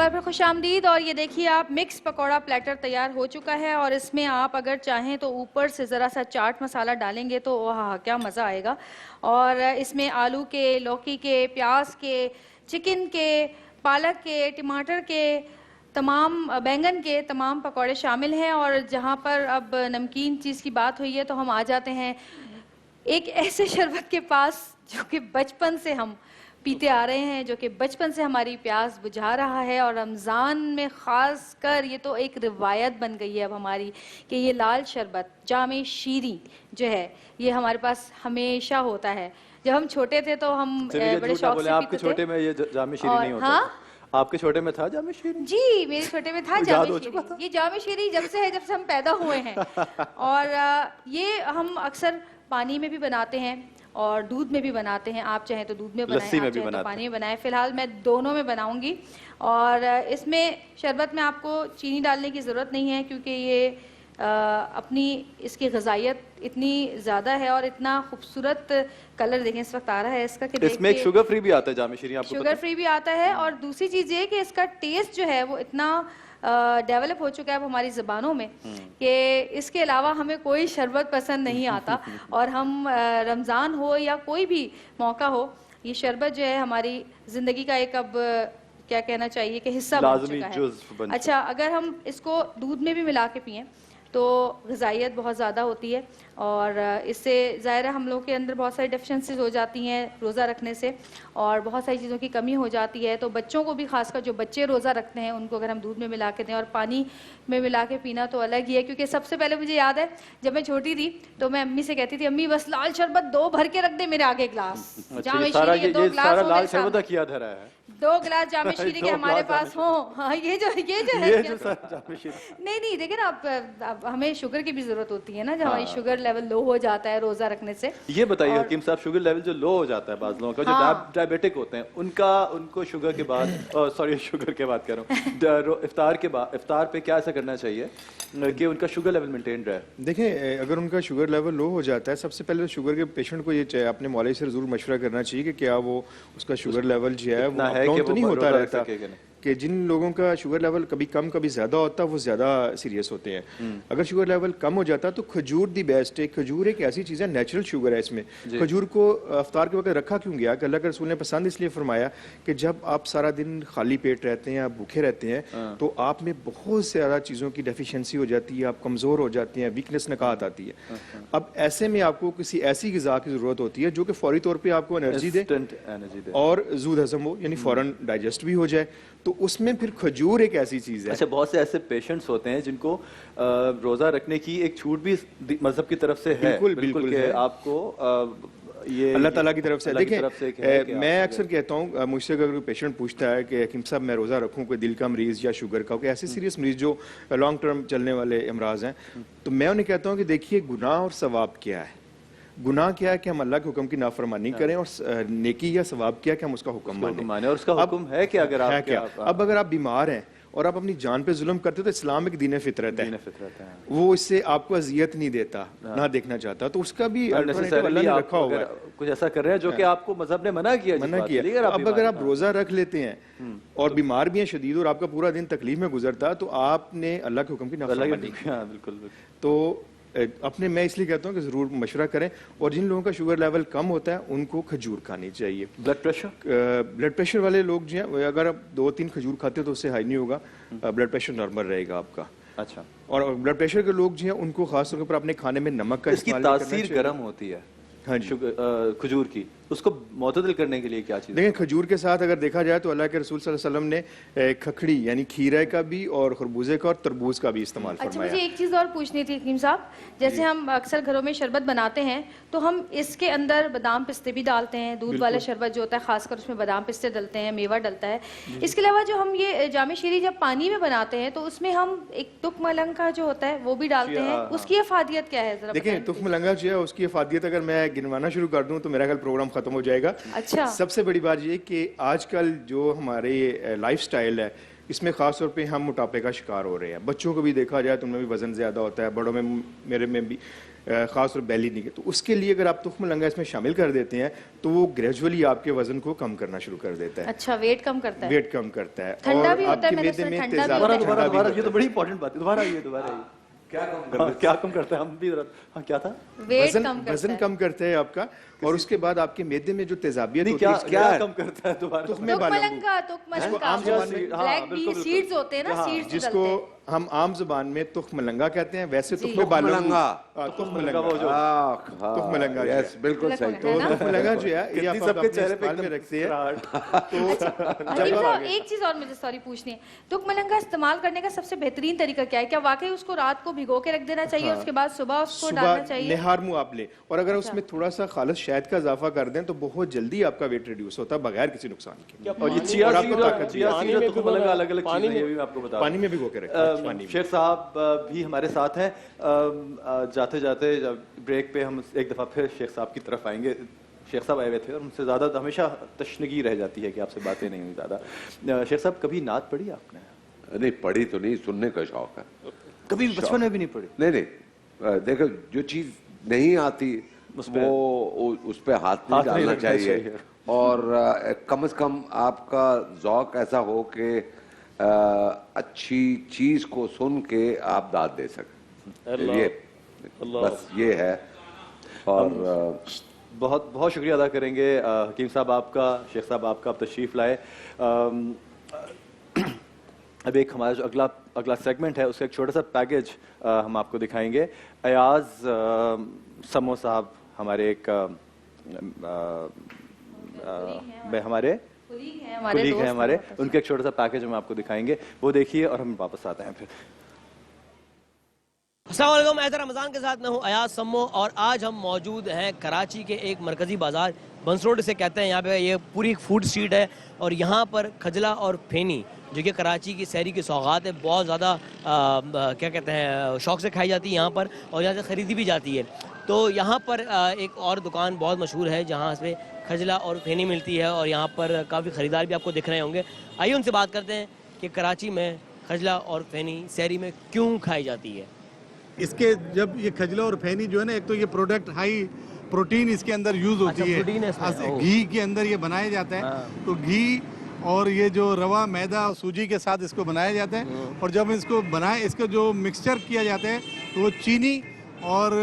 बार फिर खुशामदीद। और ये देखिए आप मिक्स पकौड़ा प्लेटर तैयार हो चुका है और इसमें आप अगर चाहें तो ऊपर से ज़रा सा चाट मसाला डालेंगे तो वाह क्या मज़ा आएगा। और इसमें आलू के, लौकी के, प्याज के, चिकन के, पालक के, टमाटर के, तमाम बैंगन के तमाम पकौड़े शामिल हैं। और जहाँ पर अब नमकीन चीज़ की बात हुई है तो हम आ जाते हैं एक ऐसे शरबत के पास जो कि बचपन से हम पीते आ रहे हैं, जो कि बचपन से हमारी प्यास बुझा रहा है। और रमज़ान में ख़ास कर ये तो एक रिवायत बन गई है अब हमारी कि ये लाल शरबत जामे शीरी जो है ये हमारे पास हमेशा होता है। जब हम छोटे थे तो हम बड़े शौक से आपके पीते थे। छोटे में ये जामे शीरी नहीं होता? हाँ, आपके छोटे में था जामे शीरी? जी मेरे छोटे में था जामे शीरी। ये जामे शीरी जब से है जब से हम पैदा हुए हैं। और ये हम अक्सर पानी में भी बनाते हैं और दूध में भी बनाते हैं। आप चाहें तो दूध में बनाएं, आप चाहें तो पानी में बनाएं। फिलहाल मैं दोनों में बनाऊंगी। और इसमें शरबत में आपको चीनी डालने की ज़रूरत नहीं है क्योंकि ये अपनी इसकी ग़िज़ाइयत इतनी ज़्यादा है और इतना खूबसूरत कलर देखें इस वक्त आ रहा है इसका कि इसमें एक शुगर फ्री भी आता है जामे शीरी, आपको शुगर फ्री भी आता है। और दूसरी चीज़ ये कि इसका टेस्ट जो है वो इतना डेवलप हो चुका है अब हमारी ज़बानों में कि इसके अलावा हमें कोई शरबत पसंद नहीं आता। और हम रमज़ान हो या कोई भी मौका हो, ये शरबत जो है हमारी ज़िंदगी का एक अब क्या कहना चाहिए कि हिस्सा बन चुका है। अच्छा, अगर हम इसको दूध में भी मिला के पिएँ तो ग़िज़ाइयत बहुत ज़्यादा होती है और इससे ज़ाहिर है हम लोग के अंदर बहुत सारी डेफिशिएंसीज हो जाती हैं रोज़ा रखने से और बहुत सारी चीज़ों की कमी हो जाती है। तो बच्चों को भी खासकर जो बच्चे रोज़ा रखते हैं उनको अगर हम दूध में मिला के दें और पानी में मिला के पीना तो अलग ही है। क्योंकि सबसे पहले मुझे याद है जब मैं छोटी थी तो मैं अम्मी से कहती थी अम्मी बस लाल शरबत 2 भर के रख दे मेरे आगे गिलास। जामे शीरी के 2 गिलास लाल शरबत किया धरा है, 2 गिलास जामे शीरी के हमारे पास हो। हाँ ये जो है नहीं देखिए ना आप हमें शुगर की भी जरूरत होती है ना, जब हमारी शुगर लेवल लो हो जाता है रोजा रखने से। ये बताइए हकीम साहब, शुगर लेवल जो लो हो जाता है बाज़ लोगों का, जो डायबिटिक होते हैं उनको शुगर के बाद सॉरी शुगर के बाद कह रहा हूँ इफ्तार के बाद इफ्तार पे क्या ऐसा करना चाहिए कि उनका शुगर लेवल मेंटेन रहे? देखिए अगर उनका शुगर लेवल लो हो जाता है सबसे पहले तो शुगर के पेशेंट को ये अपने मौलवी से जरूर मशवरा करना चाहिए कि क्या वो उसका शुगर लेवल जो है वो अपडाउन तो नहीं होता रहता कि जिन लोगों का शुगर लेवल कभी कम कभी ज़्यादा होता है वो ज़्यादा सीरियस होते हैं। अगर शुगर लेवल कम हो जाता है तो खजूर दी बेस्ट है। खजूर एक ऐसी चीज़ है, नेचुरल शुगर है इसमें। खजूर को अफ्तार के वक्त रखा क्यों गया कि अल्लाह के रसूल ने पसंद इसलिए फरमाया कि जब आप सारा दिन खाली पेट रहते हैं, आप भूखे रहते हैं तो आप में बहुत ज़्यादा चीज़ों की डेफिशिएंसी हो जाती है, आप कमज़ोर हो जाती हैं, वीकनेस नकात आती है। अब ऐसे में आपको किसी ऐसी ग़िज़ा की ज़रूरत होती है जो कि फौरी तौर पर आपको एनर्जी दे और जूद हज़म हो, यानी फ़ौरन डाइजेस्ट भी हो जाए। तो उसमें फिर खजूर एक ऐसी चीज़ है। अच्छा, बहुत से ऐसे पेशेंट्स होते हैं जिनको रोज़ा रखने की एक छूट भी मजहब की तरफ से है। बिल्कुल कि आपको ये अल्लाह ताला की तरफ से। देखिए मैं अक्सर कहता हूँ, मुझसे अगर कोई पेशेंट पूछता है कि हकीम साहब मैं रोज़ा रखूँ कोई दिल का मरीज़ या शुगर का, कोई ऐसे सीरियस मरीज़ जो लॉन्ग टर्म चलने वाले अमराज हैं, तो मैं उन्हें कहता हूँ कि देखिए गुनाह और सवाब क्या है। गुनाह क्या है कि हम अल्लाह के हुक्म की नाफरमानी करें और नेकी या सवाब क्या है कि हम उसका हुक्म माने। और उसका हुक्म है कि अगर आप क्या अब अगर आप बीमार हैं और आप अपनी जान पे जुल्म करते हो तो इस्लाम एक दीन फितरत है, वो इससे आपको अजियत नहीं देता ना देखना चाहता, तो उसका भी अल्लाह ने रखा हुआ है। कुछ ऐसा कर रहे हैं जो कि आपको मजहब ने मना किया। अब अगर आप रोजा रख लेते हैं और बीमार भी हैं शदीद और आपका पूरा दिन तकलीफ में गुजरता तो आपने अल्लाह के हुक्म की नाफरमानी की। बिल्कुल। तो अपने मैं इसलिए कहता हूँ कि ज़रूर मशवरा करें। और जिन लोगों का शुगर लेवल कम होता है उनको खजूर खानी चाहिए। ब्लड प्रेशर वाले लोग जो हैं अगर आप 2-3 खजूर खाते हो तो उससे हाई नहीं होगा, ब्लड प्रेशर नॉर्मल रहेगा आपका। अच्छा, और ब्लड प्रेशर के लोग जो हैं उनको खास तौर पर अपने खाने में नमक का इस्तेमाल करना चाहिए। तासीर गर्म होती है हाँ जी खजूर की, उसको मुतदल करने के लिए क्या चीज़? देखिए खजूर के साथ अगर देखा जाए तो अल्लाह के रसूल सल्लल्लाहु अलैहि वसल्लम ने खखड़ी यानी खीरे का भी और खरबूजे का और तरबूज का भी इस्तेमाल फरमाया। अच्छा, मुझे एक चीज़ और पूछनी थी हकीम साहब, जैसे हम अक्सर घरों में शरबत बनाते हैं तो हम इसके अंदर बादाम पिस्ते भी डालते हैं। दूध वाला शरबत जो होता है खासकर उसमें बादाम पिस्ते डलते हैं, मेवा डलता है। इसके अलावा जो हम ये जामे शीरी जब पानी में बनाते हैं तो उसमें हम एक तुक मलंग का जो होता है वो भी डालते हैं, उसकी अफादियत क्या है जरा? देखिए तुक मलंगा जो है उसकी अफादियत अगर मैं गिनवाना शुरू कर दूं तो मेरा ख्याल प्रोग्राम खत्म हो जाएगा। अच्छा, सबसे बड़ी बात ये कि आजकल जो हमारे लाइफस्टाइल है इसमें ख़ास तौर पे हम मोटापे का शिकार हो रहे हैं। बच्चों को भी देखा जाए तो उनमें भी वज़न ज़्यादा होता है, बड़ों में, मेरे में भी ख़ास तौर बेली नहीं है। तो उसके लिए अगर आप तुख्म लंगा इसमें शामिल कर देते हैं तो वो ग्रेजुअली आपके वज़न को कम करना शुरू कर देता है। अच्छा, वेट कम करता है, वेट कम करता है, ठंडा और भी होता है, आपके मैंने मैदे सुना में ठंडा भी तेजाब, होता है। ठंडा भी दोबारा, होता ये तो बड़ी इंपॉर्टेंट बात है, दोबारा आइए। क्या कम करता है? हम भी हाँ, क्या था? वेट कम करता वजन है, कम करता है आपका, और उसके बाद आपके मैदे में जो तेजाबियत होती क्या है क्या कम करता है दोबारा? तुख्मे तुकमलंगा, तुकमलंगा, आम ज़बान में ब्लैक बी सीड्स होते हैं ना, सीड्स जिसको हम आम जुबान में तुख्मलंगा कहते हैं, वैसे तुख्मे तुख्मलंगा, तुख्मलंगा तुख्मलंगा, यस बिल्कुल सही। तो तुख्मलंगा जो है ये आप सबके अपने चेहरे पे इस्तेमाल में रखते हैं। अजीब साहब, एक चीज और मुझे सॉरी पूछनी है, तुकमलंगा इस्तेमाल करने का सबसे बेहतरीन तरीका क्या है? क्या वाकई उसको रात को भिगो के रख देना चाहिए, उसके बाद सुबह उसको डालना चाहिए? निहार मुंह आप लें, और अगर उसमें थोड़ा सा खालिस शहद का इजाफा कर दें तो बहुत जल्दी आपका वेट रिड्यूस होता है बगैर किसी नुकसान के। और ये चिया सीड और तुख्मलंगा अलग-अलग चीजें हैं, ये भी मैं आपको बता दूं। पानी में भिगो के रखें, पानी में। शेख साहब भी हमारे साथ हैं। जाते जाते ब्रेक पे हम एक दफ़ा फिर शेख साहब की तरफ आएंगे। शेख साहब आए हुए थे और उनसे ज़्यादा हमेशा तशनगी रह जाती है कि आपसे बातें नहीं हुई ज़्यादा। शेख साहब, कभी नात पढ़ी आपने? नहीं पढ़ी तो नहीं, सुनने का शौक है। कभी बचपन में भी नहीं पढ़ी? नहीं, देखो जो चीज नहीं आती वो उस पे हाथ नहीं डालना चाहिए, और कम से कम आपका ज़ौक ऐसा हो कि अच्छी चीज को सुन के आप दाद दे सकें, ये बस ये है। और बहुत बहुत शुक्रिया अदा करेंगे हकीम साहब आपका, शेख साहब आपका, आप तशरीफ़ लाए। अब एक हमारा जो अगला सेगमेंट है उसका एक छोटा सा पैकेज हम आपको दिखाएंगे। अयाज समो साहब हमारे एक हमारे कुलीग हैं हमारे, उनके एक छोटा सा पैकेज हम आपको दिखाएंगे, वो देखिए और हम वापस आते हैं फिर। अस्सलाम वालेकुम, मैं रमज़ान के साथ मैं हूँ अयाज सम्मो, और आज हम मौजूद हैं कराची के एक मरकज़ी बाज़ार, बंस रोड इसे कहते हैं। यहाँ पे ये पूरी फूड स्ट्रीट है, और यहाँ पर खजला और फेनी जो कि कराची की शहरी की सौगात है, बहुत ज़्यादा क्या कहते हैं शौक़ से खाई जाती है यहाँ पर, और यहाँ से ख़रीदी भी जाती है। तो यहाँ पर एक और दुकान बहुत मशहूर है जहाँ से खजला और फेनी मिलती है, और यहाँ पर काफ़ी ख़रीदार भी आपको दिख रहे होंगे। आइए उनसे बात करते हैं कि कराची में खजला और फेनी शहरी में क्यों खाई जाती है। इसके जब ये खजला और फेनी जो है ना, एक तो ये प्रोडक्ट हाई प्रोटीन इसके अंदर यूज होती है, घी के अंदर ये बनाया जाता है। तो घी और ये जो रवा, मैदा, सूजी के साथ इसको बनाया जाता है, और जब इसको बनाए, इसका जो मिक्सचर किया जाता है तो वो चीनी और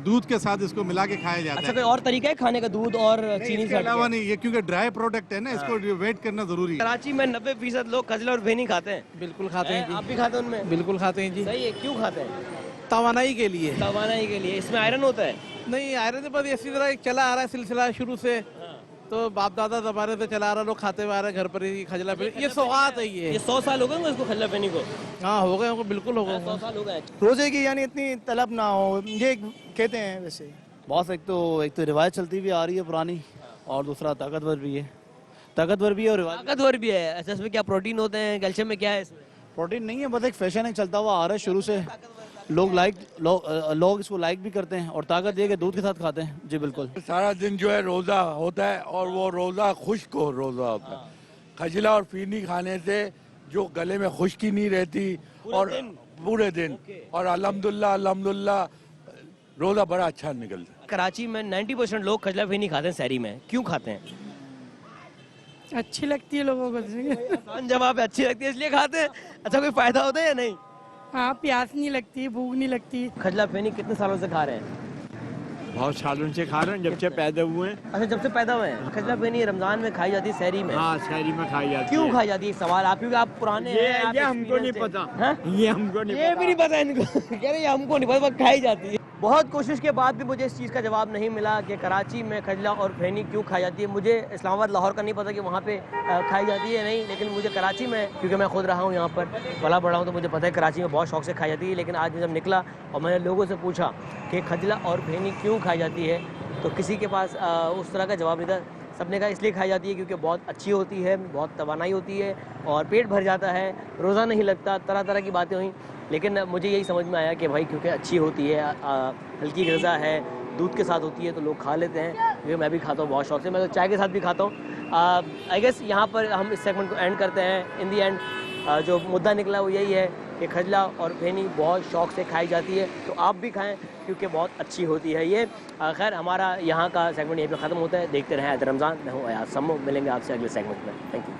दूध के साथ इसको मिला के खाया जाता है। अच्छा, कोई और तरीका है खाने का, दूध और चीनी के अलावा नहीं, ये क्योंकि ड्राई प्रोडक्ट है ना, इसको वेट करना जरूरी है। कराची में 90% लोग खजला और फेनी खाते हैं। बिल्कुल खाते हैं जी। आप भी खाते हैं उनमें? बिल्कुल खाते हैं जी। सही है, क्यों खाते हैं? तवानाई के लिए। तवानाई के लिए। इसमें आयरन होता है? नहीं, आयरन से बस इसी तरह एक चला आ रहा है सिलसिला शुरू से, तो बाप दादा ज़माने से चला आ रहा, लोग खाते हुए आ रहे हैं घर पर ही खजला फेनी। ये सौगात है ये 100 साल हो गए इसको खजला फेनी को? हाँ हो गए, बिल्कुल हो गए। 100 साल हो गए। रोजे की यानी इतनी तलब ना हो, ये कहते हैं वैसे। बॉस एक तो रिवायत चलती भी आ रही है पुरानी, और दूसरा ताकतवर भी है, ताकतवर भी है और ताकतवर भी है। अच्छा, इसमें क्या प्रोटीन होते हैं, कैल्शियम में क्या है इसमें? प्रोटीन नहीं है, बस एक फैशन है चलता हुआ आ रहा है शुरू से, लोग इसको लाइक भी करते हैं, और ताकत ये कि दूध के साथ खाते हैं। जी बिल्कुल। सारा दिन जो है रोज़ा होता है, और वो रोज़ा खुश्क हो रोज़ा होता है। खजला और फीनी खाने से जो गले में खुश्की नहीं रहती, और पूरे दिन, और अल्हम्दुलिल्लाह रोज़ा बड़ा अच्छा निकलता है। कराची में 90% लोग खजला फेनी खाते हैं शहरी में, क्यों खाते हैं? अच्छी लगती है लोगों को। जवाब है, अच्छी लगती है इसलिए खाते हैं। अच्छा, कोई फायदा होता है या नहीं? हाँ, प्यास नहीं लगती, भूख नहीं लगती। खजला फेनी कितने सालों से खा रहे हैं? बहुत सालों से खा रहे हैं, जब से पैदा हुए हैं। अच्छा, जब से पैदा हुए हैं। खजला फेनी रमजान में खाई जाती है शहरी में? हाँ, शहरी में खाई जाती है। क्यों खाई जाती है? सवाल आप, क्योंकि आप पुराने हैं, ये हमको नहीं पता। ये हमको नहीं पता। ये भी नहीं पता इनको। कह रहे हमको नहीं पता, खाई जाती है। बहुत कोशिश के बाद भी मुझे इस चीज़ का जवाब नहीं मिला कि कराची में खजला और फेनी क्यों खाई जाती है। मुझे इस्लामाबाद, लाहौर का नहीं पता कि वहाँ पे खाई जाती है नहीं, लेकिन मुझे कराची में, क्योंकि मैं खुद रहा हूँ यहाँ पर, पला बढ़ा हूँ, तो मुझे पता है कराची में बहुत शौक से खाई जाती है। लेकिन आज जब निकला और मैंने लोगों से पूछा कि खजला और फेनी क्यों खाई जाती है, तो किसी के पास उस तरह का जवाब नहीं था। सबने कहा इसलिए खाई जाती है क्योंकि बहुत अच्छी होती है, बहुत तवानाई होती है, और पेट भर जाता है, रोज़ा नहीं लगता, तरह तरह की बातें हुई। लेकिन मुझे यही समझ में आया कि भाई क्योंकि अच्छी होती है, हल्की ग़िज़ा है, दूध के साथ होती है, तो लोग खा लेते हैं। क्योंकि मैं भी खाता हूँ बहुत शौक से, मैं तो चाय के साथ भी खाता हूँ। आई गेस यहाँ पर हम इस सेगमेंट को एंड करते हैं। इन दी एंड जो मुद्दा निकला वो यही है कि खजला और फेनी बहुत शौक से खाई जाती है, तो आप भी खाएं क्योंकि बहुत अच्छी होती है ये। खैर हमारा यहाँ का सेगमेंट यहीं पे ख़त्म होता है। देखते रहें रमज़ान। मैं हूँ अयाज सम्मो, मिलेंगे आपसे अगले सेगमेंट में। Thank you.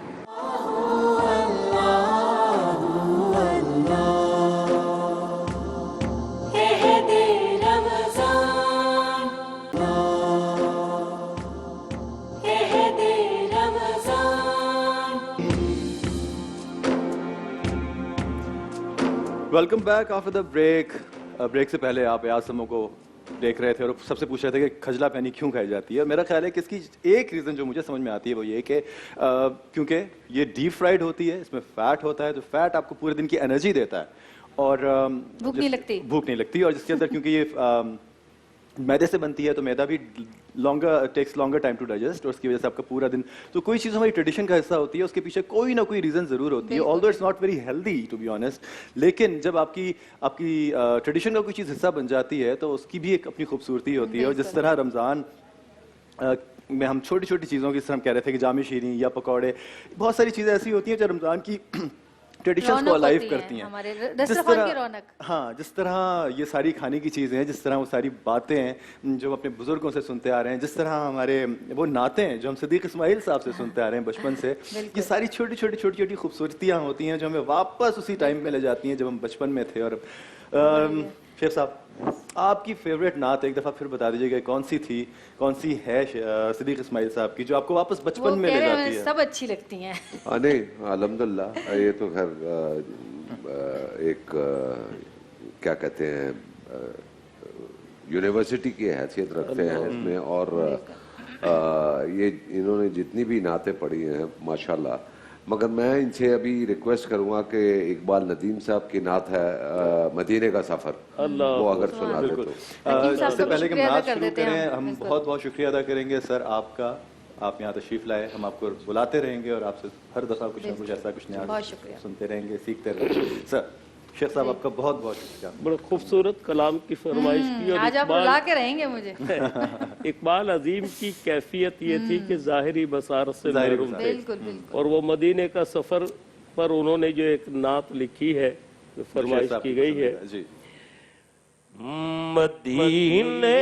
Welcome back after the break. Break से पहले आप अयाज सम्मो को देख रहे थे और सबसे पूछ रहे थे कि खजला पैनी क्यों खाई जाती है। मेरा ख्याल है कि इसकी एक रीज़न जो मुझे समझ में आती है वो ये कि क्योंकि ये डीप फ्राइड होती है, इसमें फैट होता है, तो फैट आपको पूरे दिन की एनर्जी देता है और भूख नहीं लगती। भूख नहीं लगती। और जिसके अंदर क्योंकि ये मैदे से बनती है तो मैदा भी takes longer time to digest, और उसकी वजह से आपका पूरा दिन, तो कोई चीज़ हमारी ट्रेडिशन का हिस्सा होती है, उसके पीछे कोई ना कोई रीज़न ज़रूर होती है, although it's not very healthy to be honest. लेकिन जब आपकी आपकी ट्रेडिशन का कोई चीज़ हिस्सा बन जाती है तो उसकी भी एक अपनी खूबसूरती होती है। और जिस तरह रमज़ान में हम छोटी छोटी चीज़ों की, जिस तरह हम कह रहे थे कि जामी शीरी या पकौड़े, बहुत सारी चीज़ें ऐसी होती हैं जो रमज़ान की ट्रेडिशंस को अलाइव करती हैं, हमारे जिस दस्तरखान तरह की रौनक। हाँ, जिस तरह ये सारी खाने की चीज़ें हैं, जिस तरह वो सारी बातें हैं जो अपने बुजुर्गों से सुनते आ रहे हैं, जिस तरह हमारे वो नाते हैं जो हम सदीक इस्माइल साहब से सुनते आ रहे हैं बचपन से, ये सारी छोटी छोटी खूबसूरतियाँ होती हैं जो हमें वापस उसी टाइम में ले जाती हैं जब हम बचपन में थे। और शेख साहब, आपकी फेवरेट नात एक दफ़ा फिर बता दीजिएगा कौन सी थी, कौन सी है सदीक इस्माइल साहब की, जो आपको वापस बचपन में ले जाती है? सब अच्छी लगती हैं। नहीं, अल्हम्दुलिल्लाह, ये तो खैर एक क्या कहते हैं, यूनिवर्सिटी की हैसियत रखते हैं इसमें। और ये इन्होंने जितनी भी नातें पढ़ी हैं माशाल्लाह, मगर मैं इनसे अभी रिक्वेस्ट करूंगा कि इकबाल नदीम साहब की नात है मदीने का सफ़र, वो अगर सुना दे तो। इससे पहले कि हम नात शुरू करें, हम बहुत बहुत शुक्रिया अदा करेंगे सर आपका, आप यहाँ तशरीफ लाए, हम आपको बुलाते रहेंगे और आपसे हर दफ़ा कुछ ना कुछ ऐसा कुछ नया सुनते रहेंगे, सीखते रहेंगे। सर शेख साहब आपका बहुत बहुत शुक्रिया। बड़ा खूबसूरत कलाम की फरमाइश की। और आज आप रुला के रहेंगे मुझे। इकबाल अजीम की कैफियत ये थी कि ज़ाहिरी बसारत से महरूम थे, और वो मदीने का सफ़र पर उन्होंने जो एक नात लिखी है, जो फरमाइश की गई है, मदीने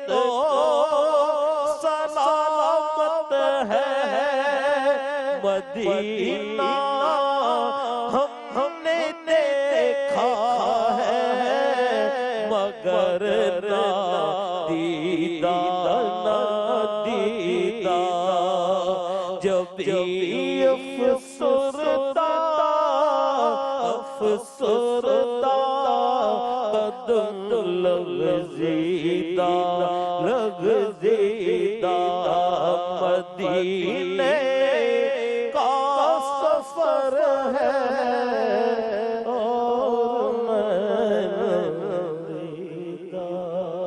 तो सलामत है मदीना हमने देखा है मगर ना दीदा ना दीदा जब भी अफसरदा कदम लग़ज़ीदा